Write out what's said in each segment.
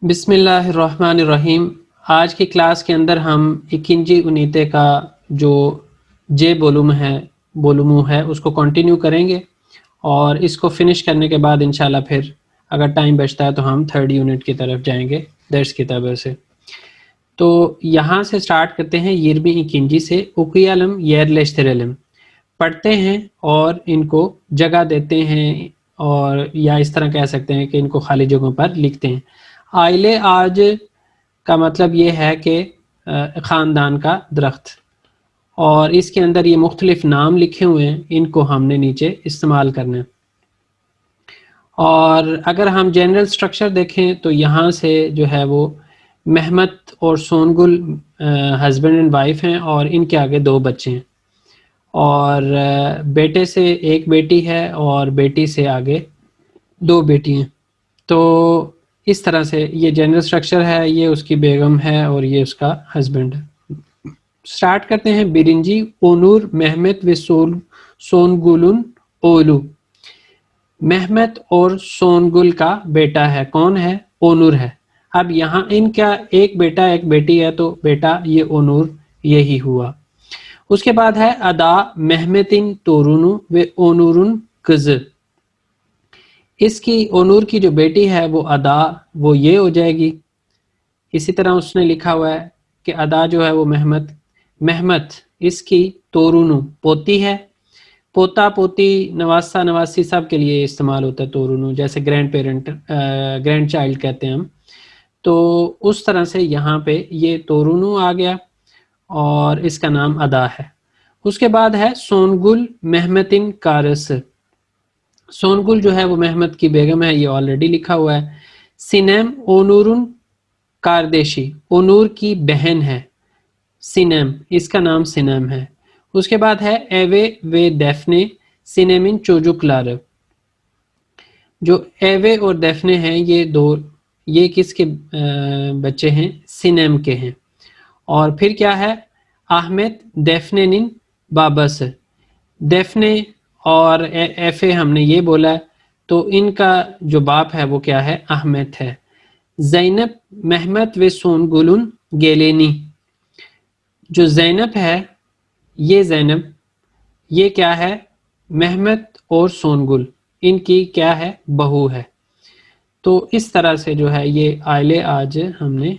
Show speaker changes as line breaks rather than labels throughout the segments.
बिस्मिल्लाहिर्रहमानिर्रहीम। आज की क्लास के अंदर हम इकिंजी उनीते का जो जे बोलूमू है उसको कंटिन्यू करेंगे और इसको फिनिश करने के बाद इंशाल्लाह फिर अगर टाइम बचता है तो हम थर्ड यूनिट की तरफ जाएंगे दर्स किताबों से। तो यहाँ से स्टार्ट करते हैं यिरमी इकिंजी से। उकियालम येरलेश्तेरेलम पढ़ते हैं और इनको जगह देते हैं, और या इस तरह कह सकते हैं कि इनको खाली जगहों पर लिखते हैं। आइले आज का मतलब ये है कि ख़ानदान का दरख्त, और इसके अंदर ये मुख्तलिफ नाम लिखे हुए हैं, इनको हमने नीचे इस्तेमाल करना है। और अगर हम जनरल स्ट्रक्चर देखें तो यहाँ से जो है वो महमद और सोनगुल हस्बैंड एंड वाइफ हैं और इनके आगे 2 बच्चे हैं, और बेटे से एक बेटी है और बेटी से आगे 2 बेटी हैं। तो इस तरह से ये जनरल स्ट्रक्चर है, ये उसकी बेगम है और ये उसका हस्बैंड है। स्टार्ट करते हैं। बिरिंजी ओनूर मेहमत व सोनगुलन ओलू। मेहमत और सोनगुल का बेटा है, कौन है? ओनूर है। अब यहाँ इनका एक बेटा एक बेटी है, तो बेटा ये ओनूर यही हुआ। उसके बाद है अदा मेहमतिन तोरुनु व ओनूरुन कज़। इसकी ओनूर की जो बेटी है वो अदा, वो ये हो जाएगी। इसी तरह उसने लिखा हुआ है कि अदा जो है वो महमत इसकी तोरुनु पोती है। पोता पोती नवासा नवासी सब के लिए इस्तेमाल होता है तोरुनु, जैसे ग्रैंड चाइल्ड कहते हैं हम। तो उस तरह से यहाँ पे ये तोरुनु आ गया और इसका नाम अदा है। उसके बाद है सोनगुल मेहमतिन कारस। सोनगुल जो है वो महमद की बेगम है, ये ऑलरेडी लिखा हुआ है। सिनेम ओनूरुन कारदेशी, ओनूर की बहन है सिनेम, इसका नाम सिनेम है। उसके बाद है एवे वे डेफने सिनेमिन चोजुकलार। जो एवे और डेफने हैं ये किसके बच्चे हैं? सिनेम के हैं। और फिर क्या है? अहमद डेफनेनिन बाबस। डेफने और एफे हमने ये बोला है, तो इनका जो बाप है वो क्या है? अहमद है। ज़ैनब महमद व सोनगुलन गेलेनी। जो ज़ैनब है, ये ज़ैनब ये क्या है? महमद और सोनगुल इनकी क्या है? बहू है। तो इस तरह से जो है ये आइले आज हमने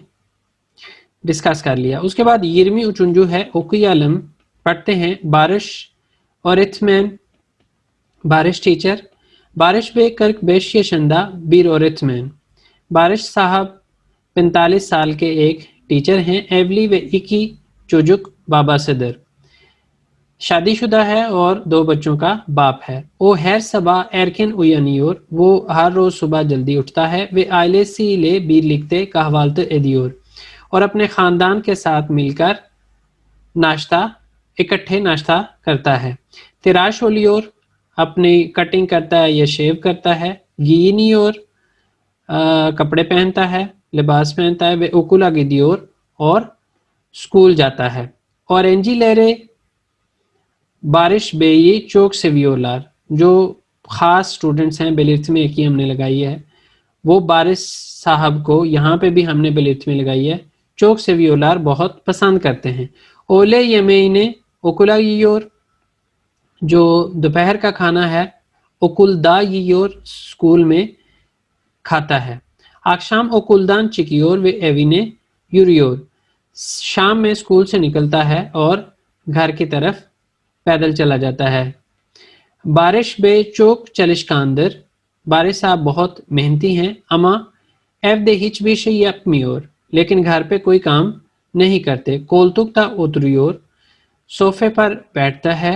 डिस्कस कर लिया। उसके बाद यिरमी उचुंजू है ओकियालम पढ़ते हैं। बारिश और इथमैन, बारिश टीचर। बारिश बे कर्क बेश शंदा बीर और इथमैन। बारिश साहब 45 साल के एक टीचर हैं। एवली व इकी चुजुक बाबा सदर, शादीशुदा है और 2 बच्चों का बाप है। ओ हैर सबा एरकिन उयनियोर, वो हर रोज सुबह जल्दी उठता है। वे आइले सी ले बीर लिखते कहवालत एदियोर, और अपने खानदान के साथ मिलकर इकट्ठे नाश्ता करता है। तिराश ओलियोर, अपनी कटिंग करता है या शेव करता है। गीनियोर, कपड़े पहनता है, लिबास पहनता है। वे उकुला गिदियोर, और स्कूल जाता है। ऑरेंजी लहरे बारिश बेई चौक से वियोलार, जो ख़ास स्टूडेंट्स हैं बेलिर्थ में एक ही हमने लगाई है, वो बारिश साहब को यहाँ पे भी हमने बेलिर्थ में लगाई है, चौक से वियोलार बहुत पसंद करते हैं। ओले यमेने ओकुला योर, जो दोपहर का खाना है ओकुलदा योर स्कूल में खाता है। आक्षाम ओकुलदान चिकियोर वे एविने यूरियोर, शाम में स्कूल से निकलता है और घर की तरफ पैदल चला जाता है। बारिश बे चौक चलिशकांदर, बारिश साहब बहुत मेहनती हैं। अमा एफ दे हिच भी शयकमियोर, लेकिन घर पे कोई काम नहीं करते। कोलतुकता उतरियोर, सोफे पर बैठता है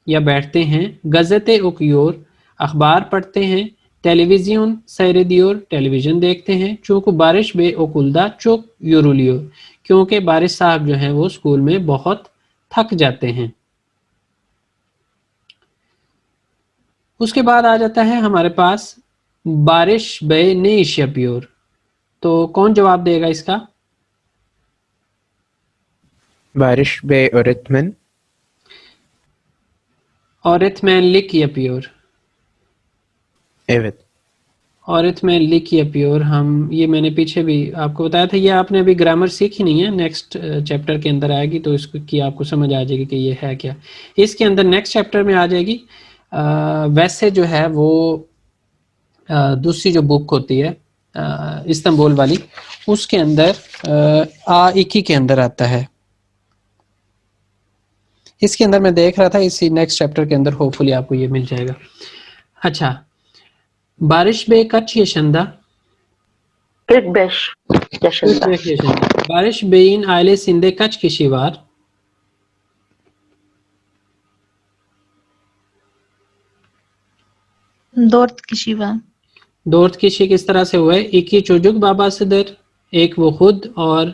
या बैठते हैं। गज़ते उकियोर, अखबार पढ़ते हैं। टेलीविज़न सैरदियोर, टेलीविज़न देखते हैं। चूँकि बारिश बे ओकुलदा चुक यूरुलियोर, क्योंकि बारिश साहब जो हैं वो स्कूल में बहुत थक जाते हैं। उसके बाद आ जाता है हमारे पास बारिश बे नेशियपियोर। तो कौन जवाब देगा इसका?
बारिश बे öğretmen,
और इथमैन लिक यपियोर।
evet.
औरत में लिख या प्योर, हम ये मैंने पीछे भी आपको बताया था, ये आपने अभी ग्रामर सीखी नहीं है, नेक्स्ट चैप्टर के अंदर आएगी तो इसको की आपको समझ आ जाएगी कि ये है क्या। इसके अंदर नेक्स्ट चैप्टर में आ जाएगी। वैसे जो है वो दूसरी जो बुक होती है इस्तांबुल वाली, उसके अंदर आ इकी के अंदर आता है। इसके अंदर मैं देख रहा था, इसी नेक्स्ट चैप्टर के अंदर होपफुली आपको ये मिल जाएगा। अच्छा, बारिश बे कच yaşında,
45 yaşında.
45 yaşında. Barış Bey'in ailesinde kaç kişi var?
Dört kişi var.
4 kişi किस तरह से हुए? एक ही çocuk babasıdır, एक वो खुद और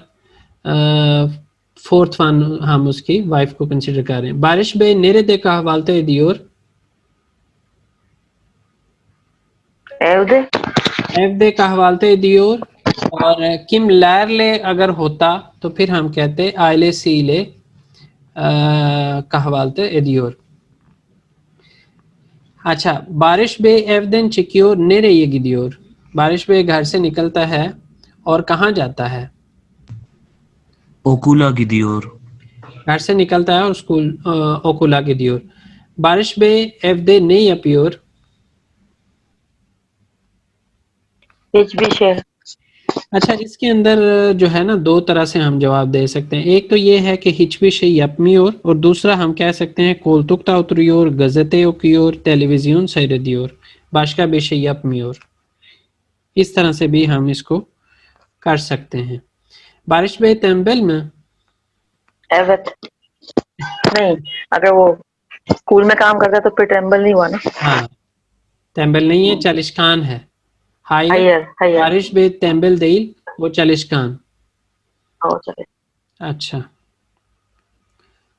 फोर्थ वन हम उसकी वाइफ को कंसिडर कर रहे हैं। बारिश बे nerede kahvaltı ediyor?
Evde.
Evde kahvaltı ediyor। और kimlerle अगर होता तो फिर हम कहते ailesiyle kahvaltı ediyor। अच्छा, बारिश बे evden çıkıyor, nereye gidiyor? बारिश बे घर से निकलता है और कहाँ जाता है?
Okula gidiyor.
घर से निकलता है और स्कूल okula gidiyor। बारिश बे evde ne yapıyor?
Hiçbir şey.
अच्छा, इसके अंदर जो है ना दो तरह से हम जवाब दे सकते हैं। एक तो ये है कि hiçbir şey yapmıyor और दूसरा हम कह सकते हैं koltukta oturuyor, gazete okuyor, televizyon seyrediyor, başka bir şey yapmıyor। इस तरह से भी हम इसको कर सकते हैं। बारिश बे tembel mi?
Evet. नहीं, अगर वो स्कूल में काम करता तो फिर ट्रेम्बल नहीं हुआ ना।
हाँ, tembel नहीं है, çalışkan है। Hayır,
hayır.
बारिश बे tembel değil, वो çalışkan।
हो चले।
अच्छा,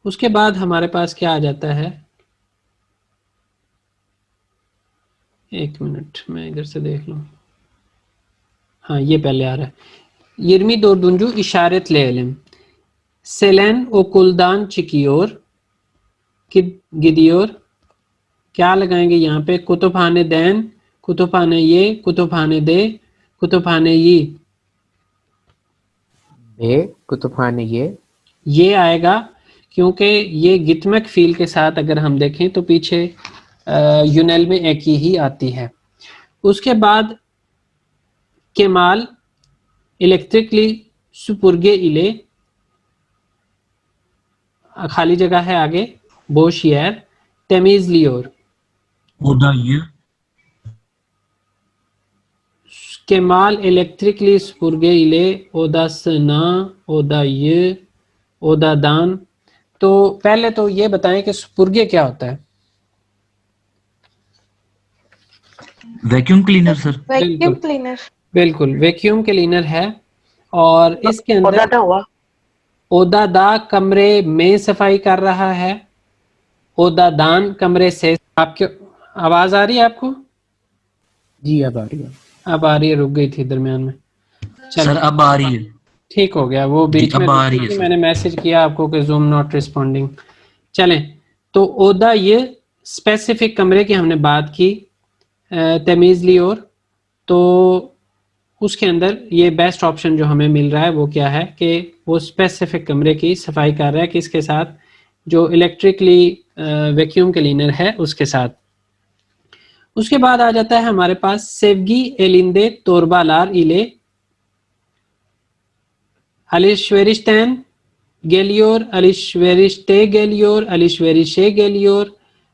उसके बाद हमारे पास क्या आ जाता है? एक मिनट, मैं इधर से देख लूँ। हाँ, ये पहले आ रहा है। 24. işaretleyelim. Selen okuldan çıkıyor, gidiyor। क्या लगाएंगे यहाँ पे? कुतुबखानेदैन, कुतुबखाने कुतुबखानेदे, कुतुबखानेयी।
बे कुतुबखाने
ये आएगा क्योंकि ये गितमक फील के साथ अगर हम देखें तो पीछे यूनेल में एक ही आती है। उसके बाद केमाल इलेक्ट्रिकली सुपुर्गे इले, खाली जगह है आगे, बोशियर तेमीजलियोर।
Odayı
Kemal elektrikli süpürge ile odasına, odayı, odadan। तो पहले तो ये बताएं कि सुपुर्गे क्या होता है?
vacuum cleaner sir.
Vacuum cleaner.
बिल्कुल, वैक्यूम क्लीनर है। और इसके अंदर
ओदादा हुआ।
ओदादा कमरे में सफाई कर रहा है, ओदादान कमरे से। आपके आवाज आ रही है आपको?
जी अब आ रही है।
अब आ रही है, रुक गई थी दरमियान में।
सर अब आ रही है।
ठीक हो गया, वो बीच
अब
में
आ रही है सर।
मैंने मैसेज किया आपको कि जूम नॉट रिस्पॉन्डिंग। चलें, तो ओदा ये स्पेसिफिक कमरे की हमने बात की, तमीज़ ली। और तो उसके अंदर ये बेस्ट ऑप्शन जो हमें मिल रहा है वो क्या है कि वो स्पेसिफिक कमरे की सफाई कर रहा है, किसके साथ? जो इलेक्ट्रिकली वैक्यूम क्लीनर है उसके साथ। उसके बाद आ जाता है हमारे पास सेवगी एलिंदे तोरबालार इले alışverişten geliyor, alışverişte geliyor, alışverişe geliyor,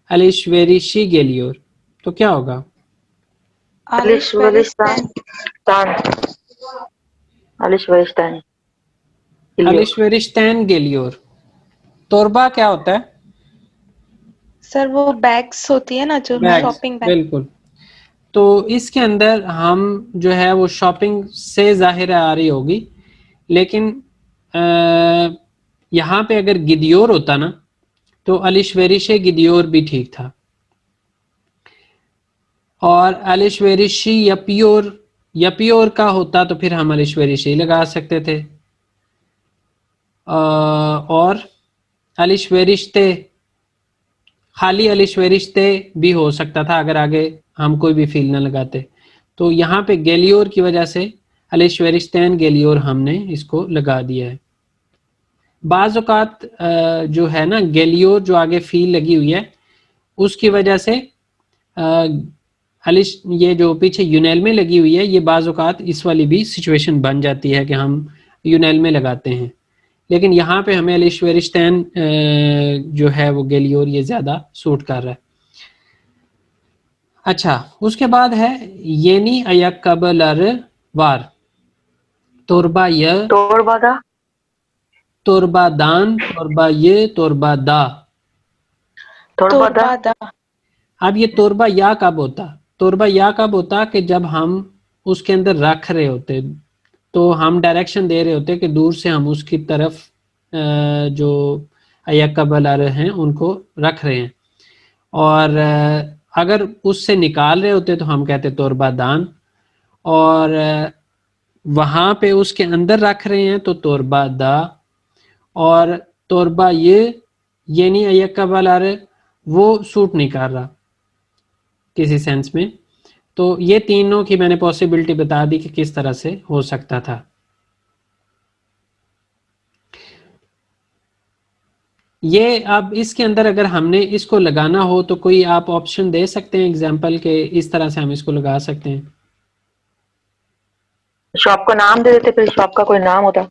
alışverişi geliyor। तो क्या होगा?
Alışverişten. Alışverişten.
alışverişten geliyor। तोरबा क्या होता है?
सर वो बैग्स होती है ना जो
Bags,
शॉपिंग बैग।
बिल्कुल। तो इसके अंदर हम जो है वो शॉपिंग से जाहिर आ रही होगी, लेकिन यहाँ पे अगर गिदियोर होता ना तो अलिशवेरिशे गिदियोर भी ठीक था, और अलिशवेरिशी यपियोर का होता तो फिर हम अलिशवेरिशी लगा सकते थे। और अलिशवेरिश्ते, खाली अलिशवेरिश्ते भी हो सकता था अगर आगे हम कोई भी फील ना लगाते। तो यहाँ पे गेलियोर की वजह से अलिश्वेरिस्तान गेलियोर हमने इसको लगा दिया है। बाज़ औक़ात जो है ना गेलियोर जो आगे फील लगी हुई है उसकी वजह से ये जो पीछे यूनेल में लगी हुई है ये बाज़ औक़ात इस वाली भी सिचुएशन बन जाती है कि हम यूनेल में लगाते हैं, लेकिन यहाँ पे हमें अलिश्वेरिस्तान जो है वो गेलियोर ये ज़्यादा सूट कर रहा है। अच्छा, उसके बाद है येनी अयकबलर वार तोरबा य
तोड़बादा,
तोरबा दान तोरबा ये तोरबा दा।
तोड़बादा,
तोरबादा,
अब ये तोरबा या कब होता? तोरबा या कब होता कि जब हम उसके अंदर रख रहे होते, तो हम डायरेक्शन दे रहे होते कि दूर से हम उसकी तरफ जो अयकबल आ रहे हैं उनको रख रहे हैं, और अगर उससे निकाल रहे होते तो हम कहते तोरबा दान, और वहाँ पे उसके अंदर रख रहे हैं तो तोरबा दा, और तोरबा ये नहीं अयकबल आ रहे वो सूट नहीं कर रहा किसी सेंस में। तो ये तीनों की मैंने पॉसिबिलिटी बता दी कि किस तरह से हो सकता था। ये अब इसके अंदर अगर हमने इसको लगाना हो तो कोई आप ऑप्शन दे सकते हैं एग्जांपल के इस तरह से हम इसको लगा सकते हैं?
शॉप का नाम दे देते, फिर शॉप का कोई नाम होता।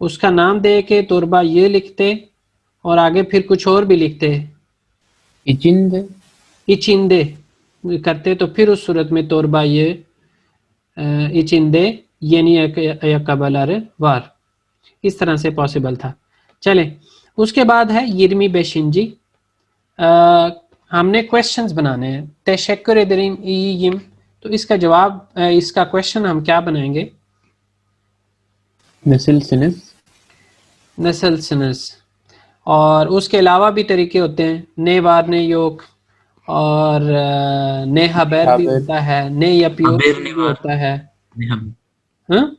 उसका नाम दे के तोरबा ये लिखते और आगे फिर कुछ और भी लिखते,
इचिंद
इचिंदे करते, तो फिर उस सूरत में तोरबा ये इचिंदे ये नहीं अयकबल वार, इस तरह से पॉसिबल था। चलें, उसके बाद है यिरमी बेशिंजी। हमने क्वेश्चंस बनाने हैं। तेशक्कुर एदरिन ईयिम, तो इसका जवाब इसका क्वेश्चन हम क्या बनाएंगे?
नस्ल सिनस
नस्ल सनस। और उसके अलावा भी तरीके होते हैं, ने वार ने योक, और ने हबैर भी
हाबर
होता है, ने यप्योर
अबेर
भी
निवार
होता है।
निहम
हाँ?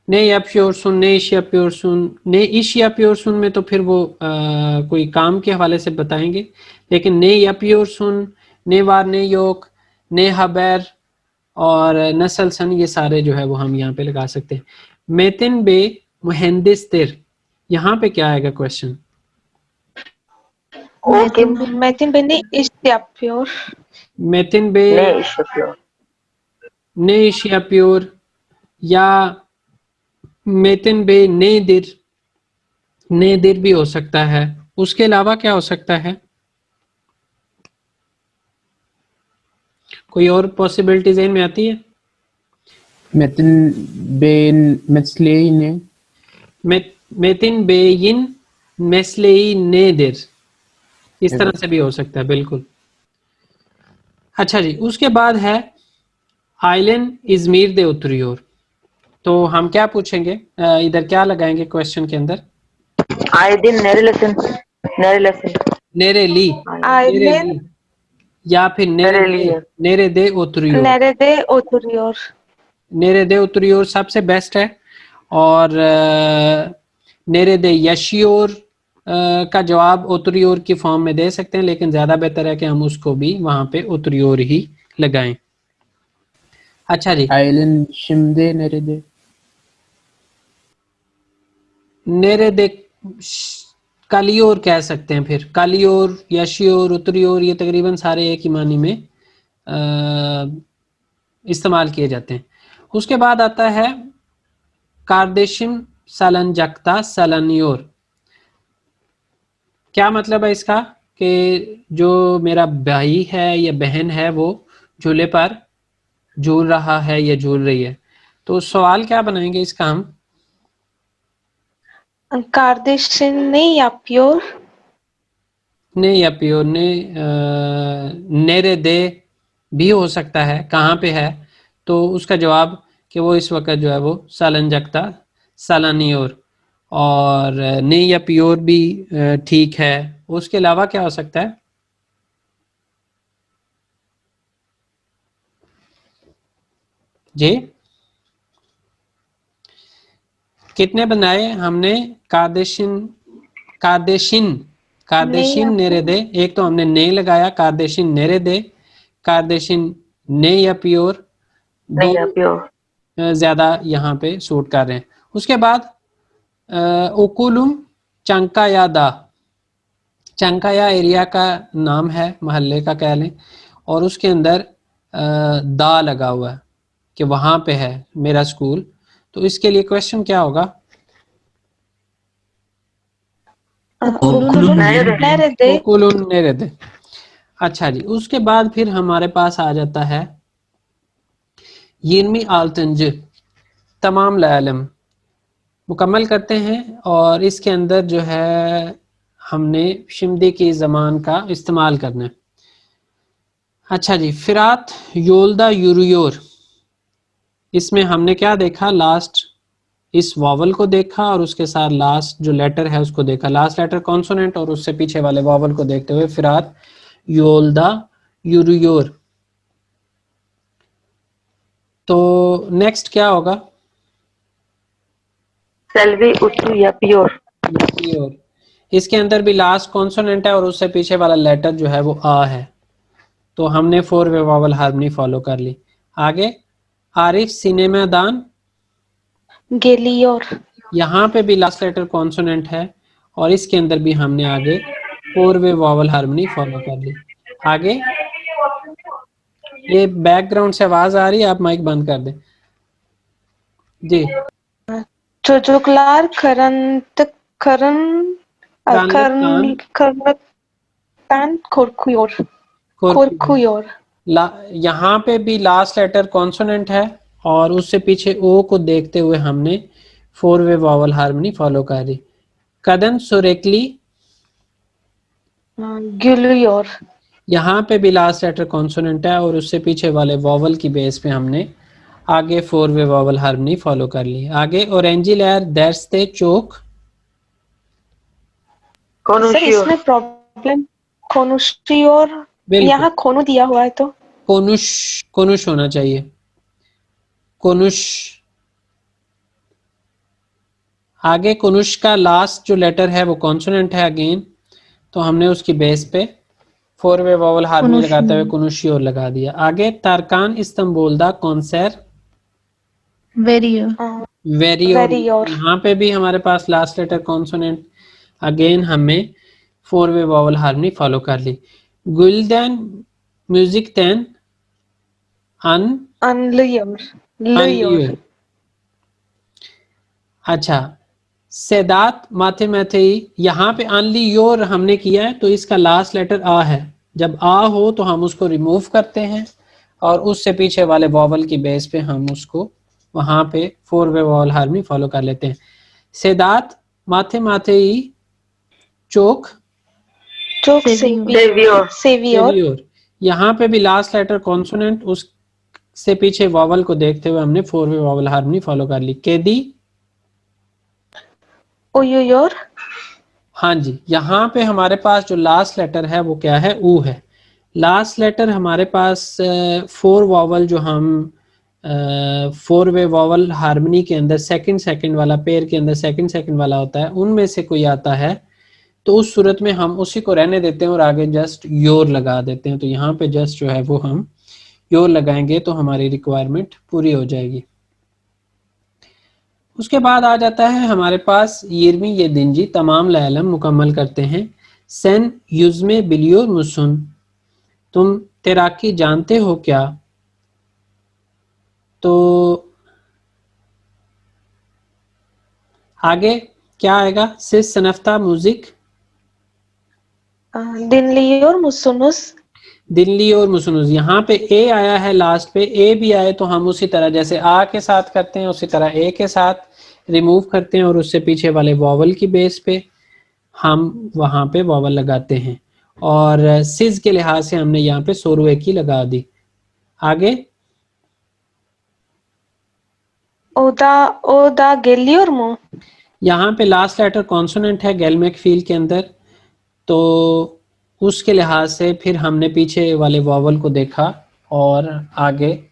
ने यप्योर सुन, ने इश्याप्योर सुन, ने इश्याप्योर सुन में तो फिर वो कोई काम के हवाले से बताएंगे, लेकिन ने यप्योर सुन, ने वार ने योक, ने हबैर और नस्ल सन, ये सारे जो है वो हम यहाँ पे लगा सकते हैं। मेतिन बे मुहंदिस तिर, यहाँ पे क्या आएगा question?
Okay,
Metin beni iş yapıyor.
मेतिन बे
ने इश्यू,
ने इशियाप्योर या मेतिन बे ने दिर भी हो सकता है। उसके अलावा क्या हो सकता है? कोई और पॉसिबिलिटी ज़हन में आती है?
मेतिन बेन मसले ने
मेतिन बेयिन मेस्लेई नेदिर, इस तरह से भी हो सकता है, बिल्कुल। अच्छा जी, उसके बाद है आइलैंड इजमीर दे उत्तरी ओर, तो हम क्या पूछेंगे इधर क्या लगाएंगे क्वेश्चन के अंदर?
आए दिन नेरे लेसन, नेरे लेसन,
नेरे ली, नेरे
Ailen
ली, या फिर
नेरे लिए,
नेरे दे उत्तरी ओर।
nerede oturuyor?
नेरे दे उत्तरी ओर सबसे बेस्ट है, और नेरे दे यशियोर का जवाब उत्तरी ओर की फॉर्म में दे सकते हैं, लेकिन ज़्यादा बेहतर है कि हम उसको भी वहाँ पे उत्तरी ओर ही लगाएं। अच्छा जी,
आइलन शिमदे नरेदे
नेरे दे कालियोर कह सकते हैं, फिर कालियोर, यशियोर, उत्तरी ओर, ये तकरीबन सारे एक ही मानी में इस्तेमाल किए जाते हैं। उसके बाद आता है कार्देशिम सलंजकता सलनियोर। क्या मतलब है इसका? कि जो मेरा भाई है या बहन है वो झूले पर झूल रहा है या झूल रही है, तो सवाल क्या बनाएंगे इसका हम?
Kardeşin ne yapıyor?
ने या प्योर ने नेरे दे भी हो सकता है, कहाँ पे है, तो उसका जवाब कि वो इस वक्त जो है वो सालंजकता सालानी और ने या प्योर भी ठीक है। उसके अलावा क्या हो सकता है? जी, कितने बनाए हमने? कादेशिन, कादेशिन कार्देशिन नेरेदे, एक तो हमने ने लगाया, कार्देशिन नेरेदे, कार्देशिन ने या प्योर,
नहीं
दो
प्योर।
ज्यादा यहाँ पे सूट कर रहे हैं। उसके बाद ओकुलुम चंकायादा, चंकाया एरिया का नाम है, मोहल्ले का कह लें, और उसके अंदर दा लगा हुआ है कि वहां पे है मेरा स्कूल। तो इसके लिए क्वेश्चन क्या होगा?
ओकुलुम नेरेदे।
ओकुलुम नेरेदे। अच्छा जी, उसके बाद फिर हमारे पास आ जाता है यिरमी आल्तंज, तमाम लालम मुकम्मल करते हैं, और इसके अंदर जो है हमने शिमदी की ज़मान का इस्तेमाल करना है। अच्छा जी, फिरात योल्दा यूरियोर, इसमें हमने क्या देखा? लास्ट इस वॉवल को देखा और उसके साथ लास्ट जो लेटर है उसको देखा, लास्ट लेटर कॉन्सोनेंट और उससे पीछे वाले वॉवल को देखते हुए फिरात योल्दा यूरियोर। तो नेक्स्ट क्या होगा?
सेल्वी उतु या प्योर।
प्योर। इसके अंदर भी लास्ट कॉन्सोनेंट है और उससे पीछे वाला लेटर जो है वो आ है, तो हमने 4 वे वॉवल हार्मनी फॉलो कर ली। आगे आरिफ सिनेमादान,
गेलियोर।
यहाँ पे भी लास्ट लेटर कॉन्सोनेंट है और इसके अंदर भी हमने आगे 4 वे वॉवल हार्मनी फॉलो कर ली। आगे ये बैकग्राउंड से आवाज आ रही है, आप माइक बंद कर दें जी।
चोचुकलार खरंत खरन खरन खरनतान खोरखुयोर खोरखुयोर।
यहाँ पे भी लास्ट लेटर कॉन्सोनेंट है और उससे पीछे ओ को देखते हुए हमने 4 वे वॉवल हार्मनी फॉलो कर ली। कदन सुरेकली,
गिलियोर।
यहाँ पे भी लास्ट लेटर कॉन्सोनेंट है और उससे पीछे वाले वॉवल की बेस पे हमने आगे 4 वे वॉवल हार्मनी फॉलो कर ली। आगे ऑरेंजी लेयर दैट्सते चोक,
सर इसमें प्रॉब्लम खोनुशियोर, यहाँ खोनु दिया हुआ है तो
कोनुश, कोनुश होना चाहिए, कोनुश। आगे कोनुश का लास्ट जो लेटर है वो कॉन्सोनेंट है अगेन, तो हमने उसकी बेस पे 4 वे वॉवल हार्मनी लगाते हुए कुनुशियोर लगा दिया। आगे तारकान इस्तंबुल दा कॉन्सर वेरियोर, यहाँ पे भी हमारे पास लास्ट लेटर कॉन्सोनेंट, अगेन हमें 4 वे वॉवल हार्मनी फॉलो कर ली। गुलदैन म्यूजिक दैन अनलियोर। अच्छा, सेदात मैथमेथी, यहाँ पे अनली योर हमने किया है तो इसका लास्ट लेटर आ है, जब आ हो तो हम उसको रिमूव करते हैं और उससे पीछे वाले वॉवल की बेस पे हम उसको वहां पे 4 वे वॉवल हार्मनी फॉलो कर लेते हैं। सेदात मैथमेथी चोक सेवियोर, यहाँ पे भी लास्ट लेटर कॉन्सोनेंट, उससे पीछे वॉवल को देखते हुए हमने 4 वे वॉवल हार्मनी फॉलो कर ली। केदी
ओयोयोर।
हाँ जी, यहाँ पे हमारे पास जो लास्ट लेटर है वो क्या है? ऊ है। लास्ट लेटर हमारे पास 4 वॉवल जो हम 4 वे वॉवल हार्मनी के अंदर सेकंड वाला, पेयर के अंदर सेकंड वाला होता है, उनमें से कोई आता है तो उस सूरत में हम उसी को रहने देते हैं और आगे जस्ट योर लगा देते हैं। तो यहाँ पे जस्ट जो है वो हम योर लगाएंगे तो हमारी रिक्वायरमेंट पूरी हो जाएगी। उसके बाद आ जाता है हमारे पास यिरमी ये दिनजी, तमाम लालम मुकम्मल करते हैं। सेन युज़मे बिलियोर मुसुन, तुम तैराकी जानते हो क्या? तो आगे क्या आएगा? सिस सनफ्ता म्यूजिक
दिनलियोर मुसुनुस।
दिल्ली और मुसनुस, यहाँ पे ए आया है लास्ट पे, ए भी आए तो हम उसी तरह जैसे आ के साथ करते हैं उसी तरह ए के साथ रिमूव करते हैं और उससे पीछे वाले वॉवल की बेस पे हम वहां पे वॉवल लगाते हैं। और सिज के लिहाज से हमने यहाँ पे सोरुए की लगा दी। आगे
ओदा गेलियोर मो,
यहाँ पे लास्ट लेटर कॉन्सोनेंट है गेलमेक फील के अंदर, तो उसके लिहाज से फिर हमने पीछे वाले वॉवल को देखा और आगे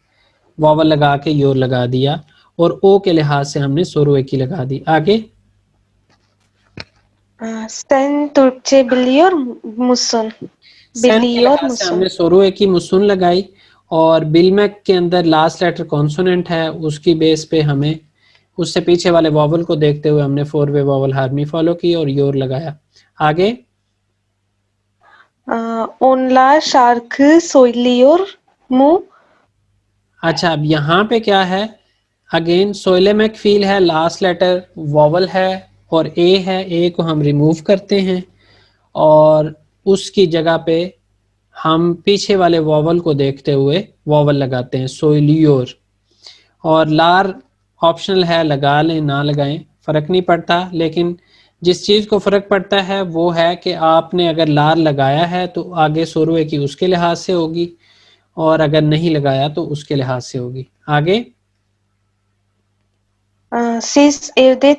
वॉवल लगा के योर लगा दिया और ओ के लिहाज से हमने सोरुए की लगा दी। आगे
Sen Türkçe biliyor musun?
Sen के
Biliyor
लिहाज से
musun?
हमने सोरुए की मुसुन लगाई और बिलमेक के अंदर लास्ट लेटर कॉन्सोनेंट है, उसकी बेस पे हमें उससे पीछे वाले वॉवल को देखते हुए हमने 4 वे वॉवल हार्मनी फॉलो की और योर लगाया। आगे
Onlar şarkı söylüyor mu?
अच्छा, अब यहाँ पे क्या है, अगेन सोइलेमेक फील है, लास्ट लेटर वॉवल है और ए है, ए को हम रिमूव करते हैं और उसकी जगह पे हम पीछे वाले वॉवल को देखते हुए वॉवल लगाते हैं, सोइलियोर। और लार ऑप्शनल है, लगा लें ना लगाएं फ़र्क नहीं पड़ता, लेकिन जिस चीज़ को फ़र्क पड़ता है वो है कि आपने अगर लार लगाया है तो आगे सोरुए की उसके लिहाज से होगी और अगर नहीं लगाया तो उसके लिहाज से होगी। आगे
Siz evde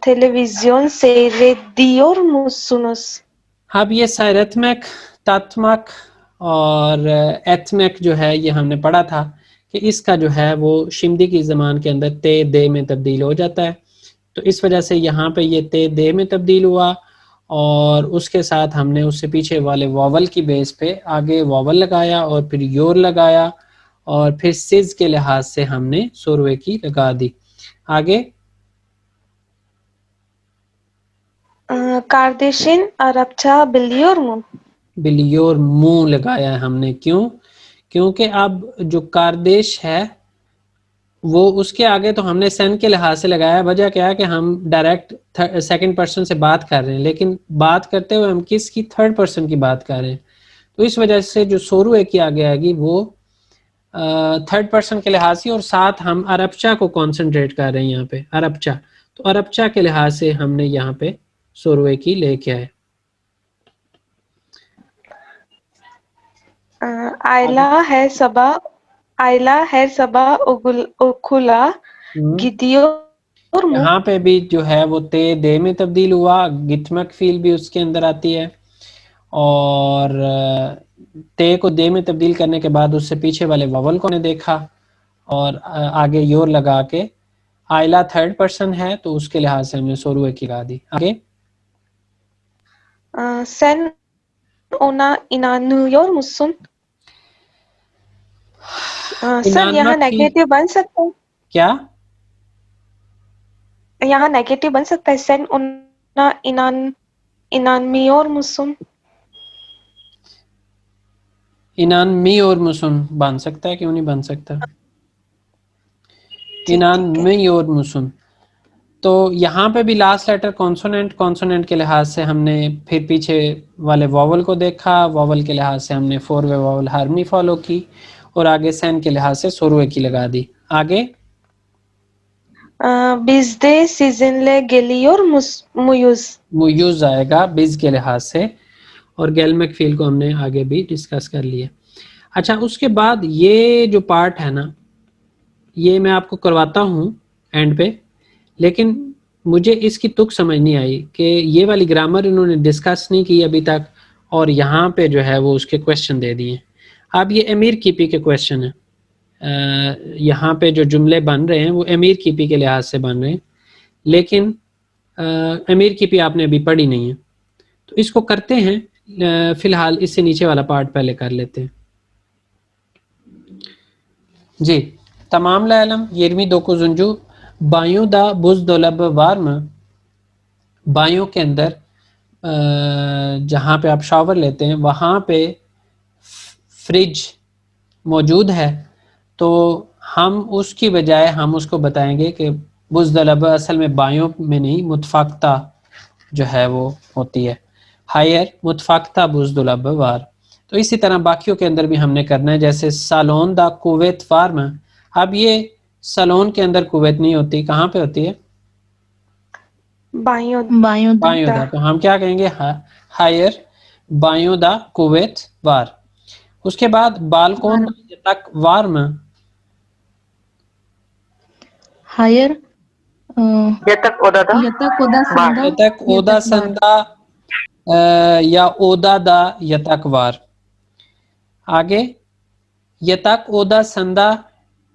televizyon seyrediyor musunuz?
अब ये सायरथमैक, तात्मक और एथमैक जो है ये हमने पढ़ा था कि इसका जो है वो शिमदी की ज़बान के अंदर ते दे में तब्दील हो जाता है, तो इस वजह से यहाँ पे ये ते दे में तब्दील हुआ और उसके साथ हमने उससे पीछे वाले वॉवल की बेस पे आगे वॉवल लगाया और फिर योर लगाया और फिर सिज के लिहाज से हमने सोरवे की लगा दी। आगे
Kardeşin Arapça biliyor mu?
बिलियोर मुंह लगाया है हमने, क्यों? क्योंकि अब जो कारदेश है वो उसके आगे तो हमने सन के लिहाज से लगाया है। वजह क्या है कि हम डायरेक्ट सेकंड पर्सन से बात कर रहे हैं, लेकिन बात करते हुए हम किसकी, थर्ड पर्सन की बात कर रहे हैं, तो इस वजह से जो सोरू की आगे आएगी वो थर्ड पर्सन के लिहाज से, और साथ हम अरबचा को कॉन्सेंट्रेट कर रहे हैं यहाँ पे, अरबचा, तो अरबचा के लिहाज से हमने यहाँ पे सोरू की लेके आए।
Ayla her sabah okula gidiyor mu?
यहाँ पे भी जो है वो ते दे में तब्दील हुआ, गिटमक फील भी उसके अंदर आती है और ते को दे में तब्दील करने के बाद उससे पीछे वाले ववल को ने देखा और आगे योर लगा के आयला थर्ड पर्सन है तो उसके लिहाज से हमने सोरुए की लगा दी। आगे
Sen ona inanıyor musun? Sir यहाँ नेगेटिव बन सकता है
क्या?
यहाँ नेगेटिव बन सकता है sen ona inanmıyor musun?
इनानमी और मुसुन बन सकता है, क्यों नहीं बन सकता? इनानमी और मुसुन। तो यहाँ पे भी लास्ट लेटर कॉन्सोनेंट के लिहाज से हमने फिर पीछे वाले वॉवल को देखा, वॉवल के लिहाज से हमने 4 वे वॉवल हार्मनी फॉलो की और आगे सैन के लिहाज से सोरुए की लगा दी। आगे
bizde sizinle geliyor muyuz?
मुयूज आएगा बिज के लिहाज से और गैलमेक फील को हमने आगे भी डिस्कस कर लिया। अच्छा, उसके बाद ये जो पार्ट है ना, ये मैं आपको करवाता हूँ एंड पे, लेकिन मुझे इसकी तुक समझ नहीं आई कि ये वाली ग्रामर इन्होंने डिस्कस नहीं की अभी तक और यहाँ पे जो है वो उसके क्वेश्चन दे दिए। अब ये अमीर कीपी के क्वेश्चन है, यहाँ पे जो जुमले बन रहे हैं वो अमीर कीपी के लिहाज से बन रहे हैं, लेकिन अमीर कीपी आपने अभी पढ़ी नहीं है, तो इसको करते हैं। फिलहाल इससे नीचे वाला पार्ट पहले कर लेते हैं जी। तमाम लालम येरमी दोको जुंजू बायों दा बुज़दोलब वार्म, बायों के अंदर जहाँ पे आप शावर लेते हैं वहाँ पे फ्रिज मौजूद है, तो हम उसकी बजाय हम उसको बताएंगे कि बुज़दोलब असल में बायों में नहीं, मुतफाकता जो है वो होती है, हायर मुतफाकता बुज़दोलब वार। तो इसी तरह बाकियों के अंदर भी हमने करना है, जैसे सालोन दा कुवैत फार्म। अब ये सलोन के अंदर कुवैत नहीं होती, कहाँ पे होती है?
बायों
दा। तो हम क्या कहेंगे? हायर बायों दा कुवैत वार। उसके बाद बालकोन तक वार्म,
हायर
यतक ओदा संदा या ओदा दा यतक वार। आगे यतक ओदा संदा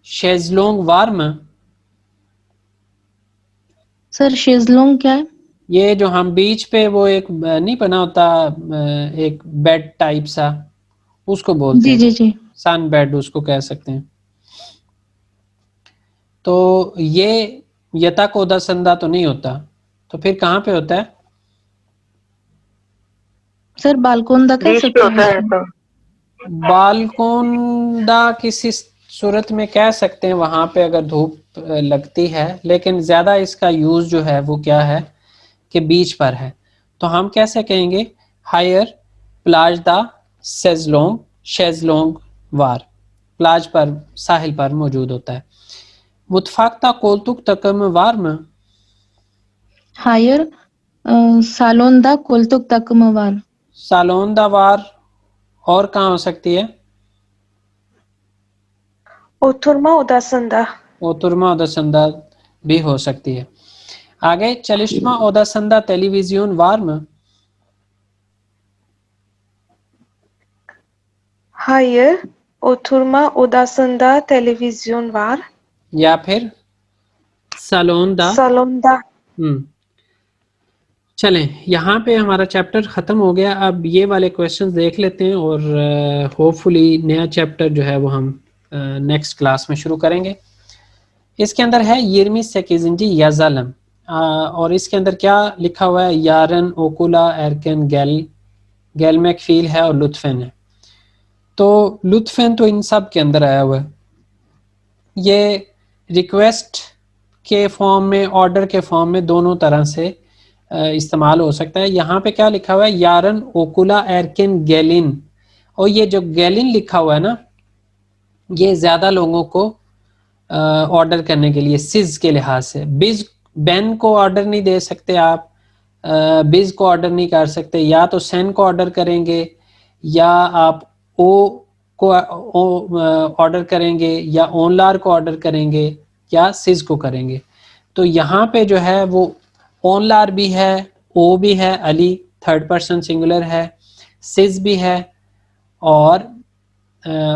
शेजलोंग वार्म।
सर शेजलोंग क्या है?
ये जो हम बीच पे वो एक नहीं बना होता एक बेड टाइप सा, उसको बोलते
जी
हैं,
जी जी
सन बेड उसको कह सकते हैं। तो ये यता कोदा संदा तो नहीं होता, तो फिर कहाँ पे होता है?
सर बालकोंदा कह
बीच पे
सकते
होता
हैं
है
इसको।
तो
बालकोंदा किसी सूरत में कह सकते हैं, वहां पे अगर धूप लगती है, लेकिन ज्यादा इसका यूज जो है वो क्या है कि बीच पर है। तो हम कैसे कहेंगे? हायर प्लाज दा शेजलोंग, शेजलोंग वार, प्लाज पर, साहिल पर मौजूद होता है। मुतफाकता कोलतुक तकम वार्म,
हायर सालोंदा कोलतुक तकमवार।
सालोन दा वार, और कहाँ हो सकती है?
ओथुरमा उदासंदा।
ओतुरमा ओदासंदा भी हो सकती है। आगे चलिश्मा ओदासंदा टेलीविजन वार्म,
Hayır, oturma odasında televizyon var.
या फिर सालोन दा।
Salonda.
चलें, यहाँ पे हमारा चैप्टर ख़त्म हो गया। अब ये वाले क्वेश्चंस देख लेते हैं और होपफुली नया चैप्टर जो है वो हम नेक्स्ट क्लास में शुरू करेंगे। इसके अंदर है यिरमी सेकिजिंजी याजालम, और इसके अंदर क्या लिखा हुआ है? यारन, ओकुला, एरकन, गैलमैक फील है और लुत्फेन है। तो लुत्फेन तो इन सब के अंदर आया हुआ है। ये रिक्वेस्ट के फॉर्म में, ऑर्डर के फॉर्म में, दोनों तरह से इस्तेमाल हो सकता है। यहाँ पे क्या लिखा हुआ है? यारन, ओकुला, एरकिन, गैलिन। और ये जो गैलिन लिखा हुआ है ना, ये ज्यादा लोगों को ऑर्डर करने के लिए सिज के लिहाज से। बिज बेन को ऑर्डर नहीं दे सकते आप, बिज को ऑर्डर नहीं कर सकते, या तो सेन को ऑर्डर करेंगे, या आप ओ को ऑर्डर करेंगे, या ओनलार को ऑर्डर करेंगे, या सिज को करेंगे। तो यहाँ पे जो है वो ओनलार भी है, ओ भी है, अली थर्ड पर्सन सिंगुलर है, सिज भी है, और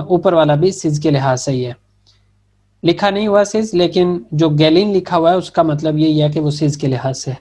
ऊपर वाला भी सिज के लिहाज से ही है। लिखा नहीं हुआ सिज, लेकिन जो गैलिन लिखा हुआ है उसका मतलब यही है कि वो सिज के लिहाज से है।